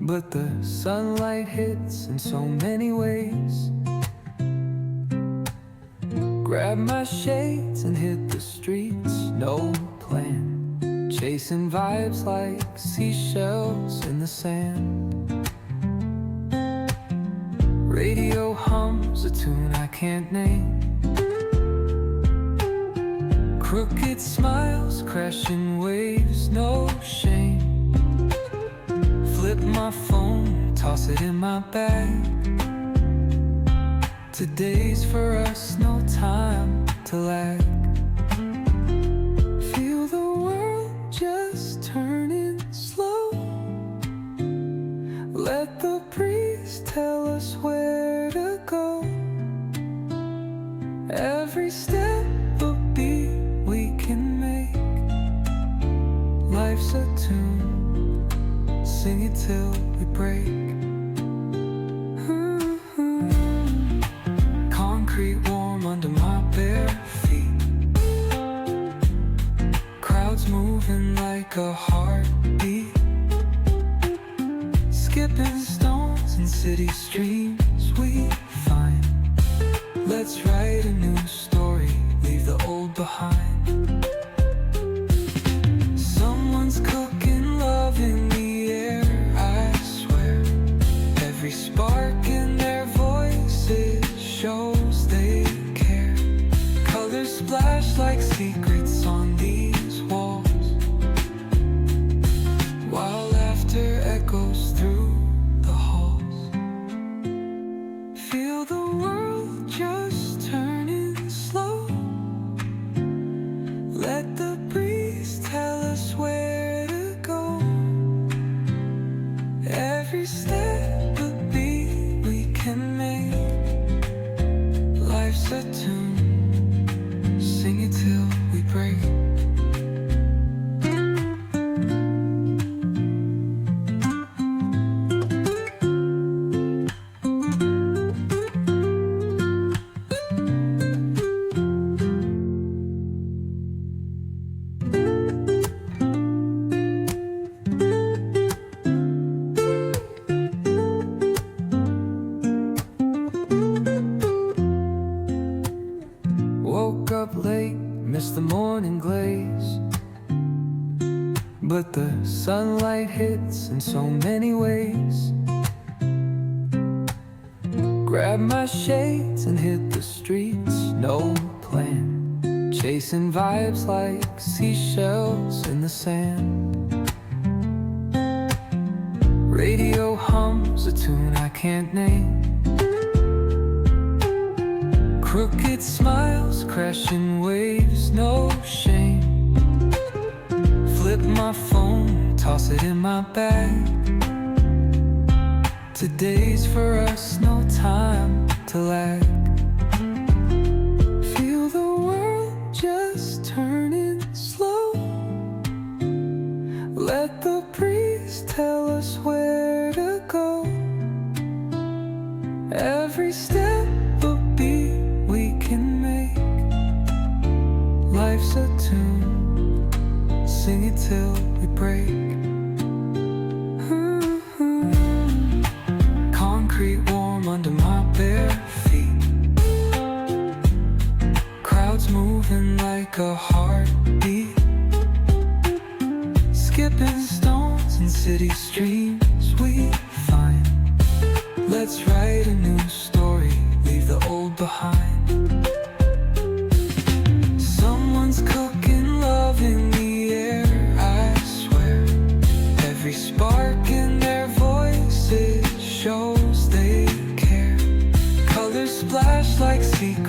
but the sunlight hits in so many ways. Grab my shades and hit the streets, no plan, chasing vibes like seashells in the sand. Radio hums a tune I can't name. Crooked smiles, crashing waves, no shame. Flip my phone, toss it in my bag. Today's for us, no time to lag. Feel the world just turning slow. Let the breeze tell us where to go. Every step a beat we can make. Life's a tune, sing it till we break. Concrete warm under my bare feet. Crowds moving like a heartbeat. Skipping stones in city streams we find. Let's write a new story, leave the old behind. Someone's cooking love in the air, I swear. Every spark in their voices shows they care. Colors splash like secrets on these walls, while laughter echoes through the halls. Feel the world just turning slow. Let the breeze tell us where to go. Every step a beat we can make. Life's a tune, sing it till we break. Woke up late, missed the morning glaze, but the sunlight hits in so many ways. Grab my shades and hit the streets, no plan, chasing vibes like seashells in the sand. Radio hums a tune I can't name. Crooked smiles, crashing waves, no shame. Flip my phone, toss it in my bag. Today's for us, no time to lag. Feel the world just turning slow. Let the breeze tell us where to go. Every step a beat we can make. Life's a tune, sing it till we break. Concrete warm under my bare feet. Crowds moving like a heartbeat. Skipping stones in city streams we find. Let's write a new story, leave the old behind. Someone's cooking love in the air, I swear. Every spark in their voices shows they care. Colors splash like secrets